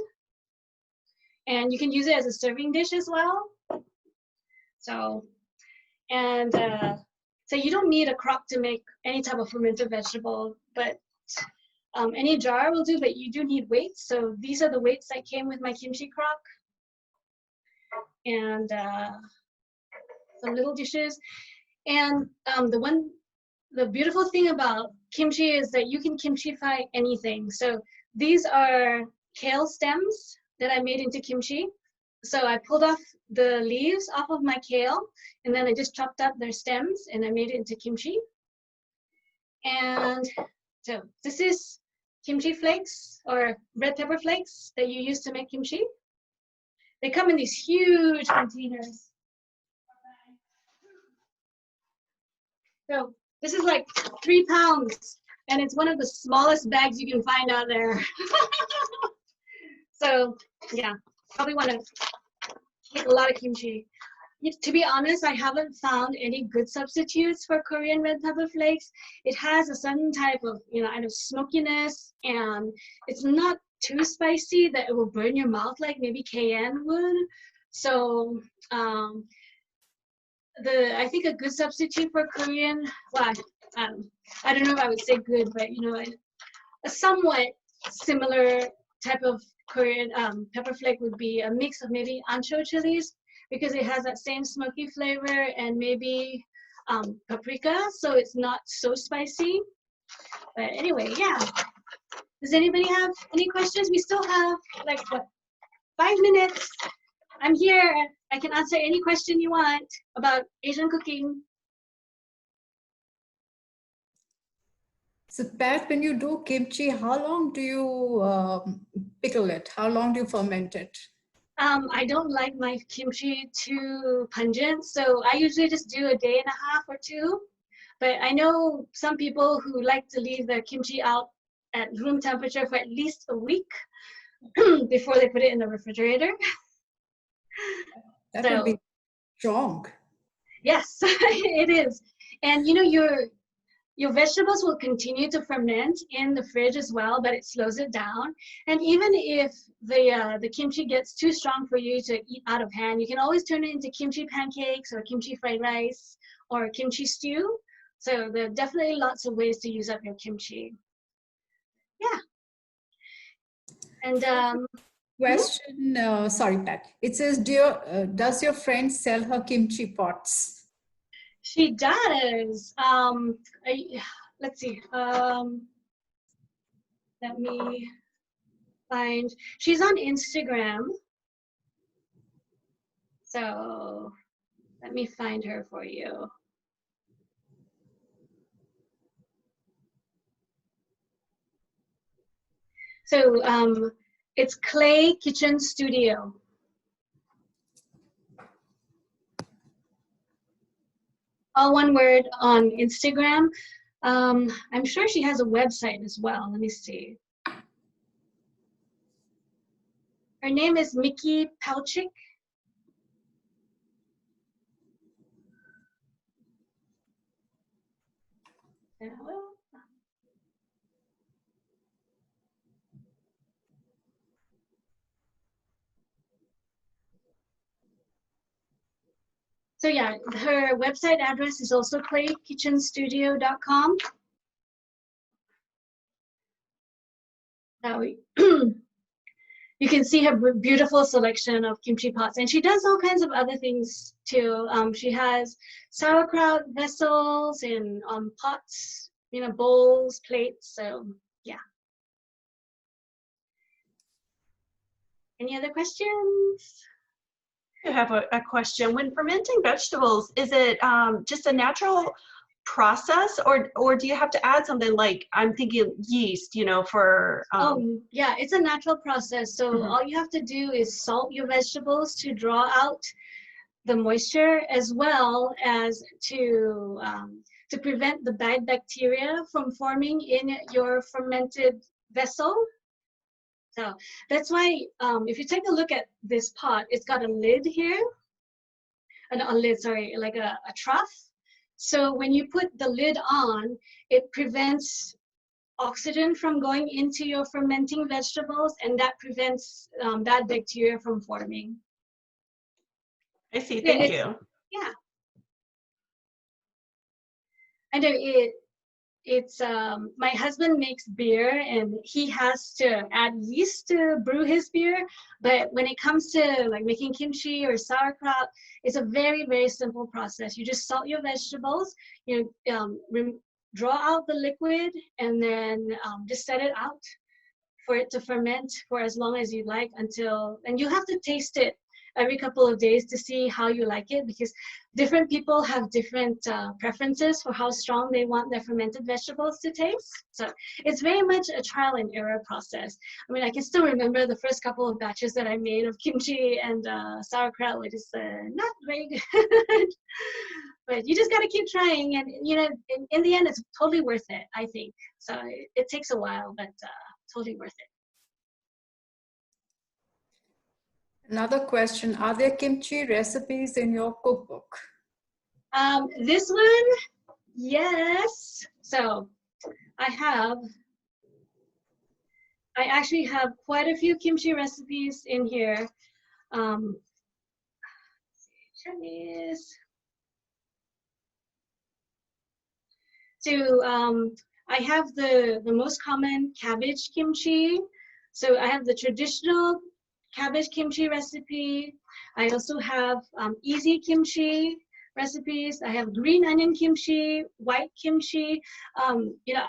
and you can use it as a serving dish as well. So, and so you don't need a crock to make any type of fermented vegetable, but any jar will do, but you do need weights. So these are the weights that came with my kimchi crock. And some little dishes. And the beautiful thing about kimchi is that you can kimchify anything. So these are kale stems that I made into kimchi. So I pulled off the leaves off of my kale, and then I just chopped up their stems and I made it into kimchi. And so this is kimchi flakes or red pepper flakes that you use to make kimchi. They come in these huge containers. So this is like 3 pounds, and it's one of the smallest bags you can find out there. So yeah, probably want to make a lot of kimchi. To be honest, I haven't found any good substitutes for Korean red pepper flakes. It has a certain type of, you know, kind of smokiness, and it's not too spicy that it will burn your mouth like maybe cayenne would. So I think a good substitute for Korean, well, I don't know if I would say good, but you know, a somewhat similar type of Korean pepper flake would be a mix of maybe ancho chilies, because it has that same smoky flavor, and maybe paprika, so it's not so spicy. But anyway, yeah. Does anybody have any questions? We still have like what, 5 minutes. I'm here. I can answer any question you want about Asian cooking. So Pat, when you do kimchi, how long do you pickle it? How long do you ferment it? I don't like my kimchi too pungent, so I usually just do a day and a half or 2. But I know some people who like to leave their kimchi out at room temperature for at least a week before they put it in the refrigerator. That would be strong. Yes, it is. And you know, your vegetables will continue to ferment in the fridge as well, but it slows it down. And even if the kimchi gets too strong for you to eat out of hand, you can always turn it into kimchi pancakes or kimchi fried rice or kimchi stew. So there are definitely lots of ways to use up your kimchi. Yeah. And question, sorry, Pat. It says, does your friend sell her kimchi pots? She does. Let's see. Let me find. She's on Instagram. So let me find her for you. So it's Clay Kitchen Studio. All one word on Instagram. I'm sure she has a website as well. Let me see. Her name is Mickey Palchik. So yeah, her website address is also claykitchenstudio.com. Now you can see her beautiful selection of kimchi pots, and she does all kinds of other things too. She has sauerkraut vessels and pots, you know, bowls, plates. So yeah. Any other questions? I have a question. When fermenting vegetables, is it just a natural process, or do you have to add something like, I'm thinking yeast, you know, for Yeah, it's a natural process. So all you have to do is salt your vegetables to draw out the moisture, as well as to prevent the bad bacteria from forming in your fermented vessel. So that's why if you take a look at this pot, it's got a lid here, a lid, sorry, like a trough. So when you put the lid on, it prevents oxygen from going into your fermenting vegetables, and that prevents bad bacteria from forming. I see, thank you. Yeah. I know it's my husband makes beer, and he has to add yeast to brew his beer. But when it comes to like making kimchi or sauerkraut, it's a very, very simple process. You just salt your vegetables, you draw out the liquid, and then just set it out for it to ferment for as long as you like, and you have to taste it every couple of days to see how you like it, because different people have different preferences for how strong they want their fermented vegetables to taste. So it's very much a trial and error process. I mean, I can still remember the first couple of batches that I made of kimchi and sauerkraut, which is not very good. But you just got to keep trying, and you know, in the end, it's totally worth it, I think. So it takes a while, but totally worth it. Another question, are there kimchi recipes in your cookbook? This one, yes. So I actually have quite a few kimchi recipes in here. Chinese. So I have the most common cabbage kimchi. So I have the traditional cabbage kimchi recipe. I also have easy kimchi recipes. I have green onion kimchi, white kimchi. You know,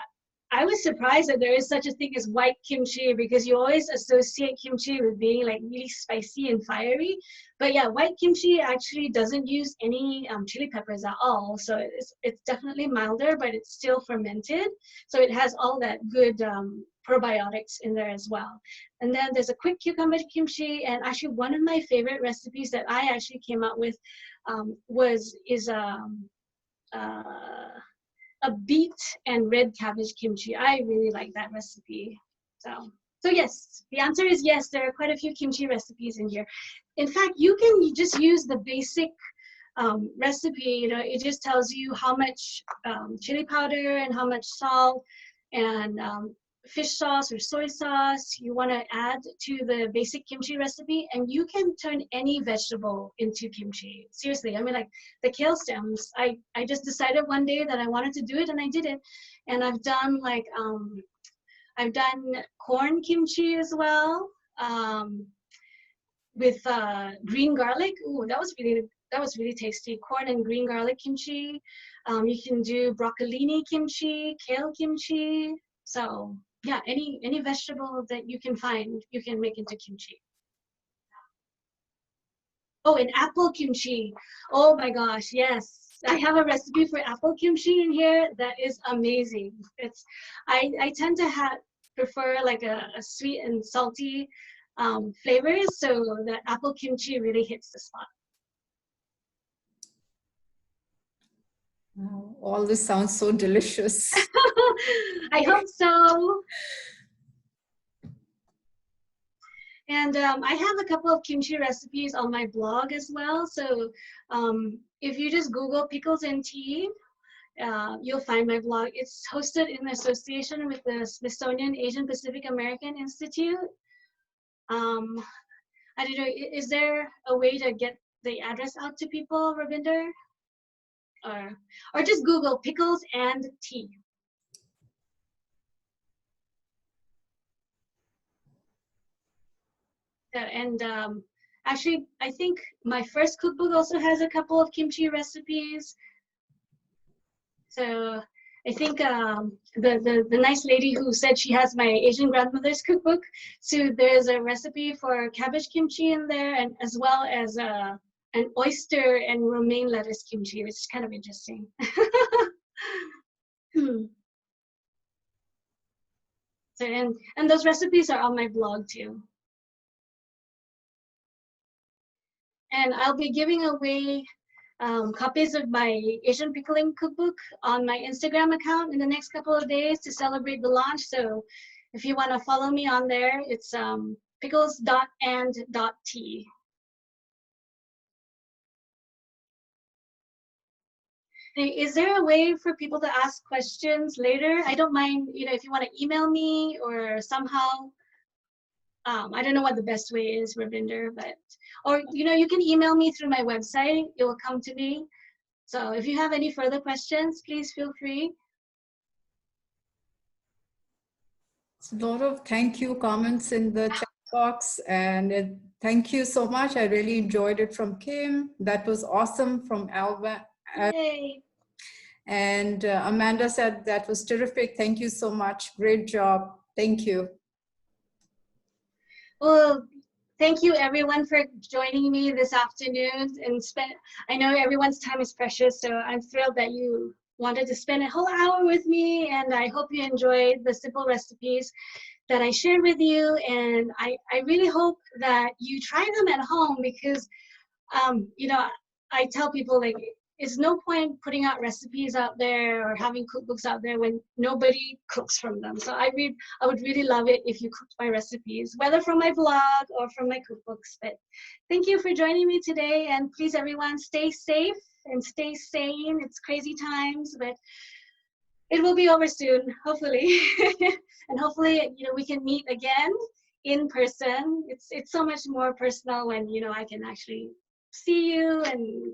I was surprised that there is such a thing as white kimchi, because you always associate kimchi with being like really spicy and fiery. But yeah, white kimchi actually doesn't use any chili peppers at all. So it's definitely milder, but it's still fermented. So it has all that good probiotics in there as well. And then there's a quick cucumber kimchi, and actually one of my favorite recipes that I actually came up with is a beet and red cabbage kimchi. I really like that recipe. So yes, the answer is yes, there are quite a few kimchi recipes in here. In fact, you can just use the basic recipe. You know, it just tells you how much chili powder and how much salt and fish sauce or soy sauce you want to add to the basic kimchi recipe, and you can turn any vegetable into kimchi. Seriously, I mean, like the kale stems, I just decided one day that I wanted to do it, and I did it. And I've done like I've done corn kimchi as well, with green garlic. Ooh, that was really tasty. Corn and green garlic kimchi. You can do broccolini kimchi, kale kimchi. So yeah, any vegetable that you can find, you can make into kimchi. Oh, and apple kimchi. Oh my gosh, yes. I have a recipe for apple kimchi in here that is amazing. I tend to prefer like a sweet and salty flavors, so that apple kimchi really hits the spot. Wow, all this sounds so delicious. I hope so. And I have a couple of kimchi recipes on my blog as well. So if you just Google pickles and tea, you'll find my blog. It's hosted in association with the Smithsonian Asian Pacific American Institute. I don't know, is there a way to get the address out to people, Ravinder? Or just Google pickles and tea. And actually, I think my first cookbook also has a couple of kimchi recipes. So I think the nice lady who said she has my Asian grandmother's cookbook, so there's a recipe for cabbage kimchi in there, and as well as an oyster and romaine lettuce kimchi, which is kind of interesting. So and those recipes are on my blog too. And I'll be giving away copies of my Asian pickling cookbook on my Instagram account in the next couple of days to celebrate the launch. So if you want to follow me on there, it's pickles.and.tea. Hey, is there a way for people to ask questions later? I don't mind, if you want to email me or somehow. I don't know what the best way is, Ravinder, but, or, you can email me through my website. It will come to me. So if you have any further questions, please feel free. A lot of thank you comments in the chat box, and thank you so much. I really enjoyed it from Kim. That was awesome from Alva. Yay. And Amanda said that was terrific. Thank you so much. Great job. Thank you. Well, thank you everyone for joining me this afternoon and I know everyone's time is precious, so I'm thrilled that you wanted to spend a whole hour with me, and I hope you enjoyed the simple recipes that I shared with you, and I really hope that you try them at home because, I tell people, like, it's no point putting out recipes out there or having cookbooks out there when nobody cooks from them. So I would really love it if you cooked my recipes, whether from my blog or from my cookbooks. But thank you for joining me today, and please everyone stay safe and stay sane. It's crazy times, but it will be over soon, hopefully. And hopefully, we can meet again in person. It's so much more personal when, I can actually see you and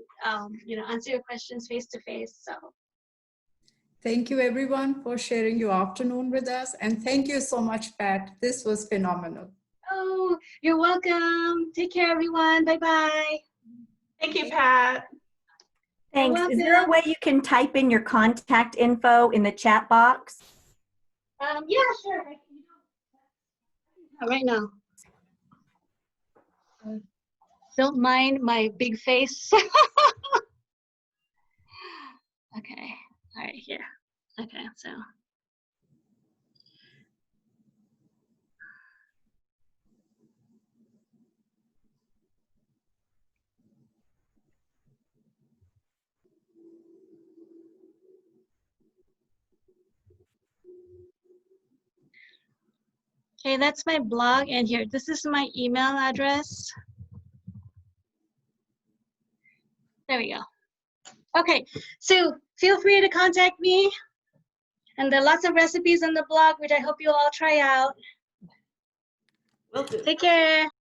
answer your questions face to face. So thank you everyone for sharing your afternoon with us, and thank you so much, Pat. This was phenomenal. Oh, you're welcome. Take care, everyone. Bye-bye. Thank you, Pat. Thanks. Is there a way you can type in your contact info in the chat box? Yeah, sure. Right now. Don't mind my big face. Okay. All right, here. Okay, so. Okay, that's my blog, and here, this is my email address. There we go. Okay, so feel free to contact me, and there are lots of recipes on the blog, which I hope you'll all try out. Will do. Take care.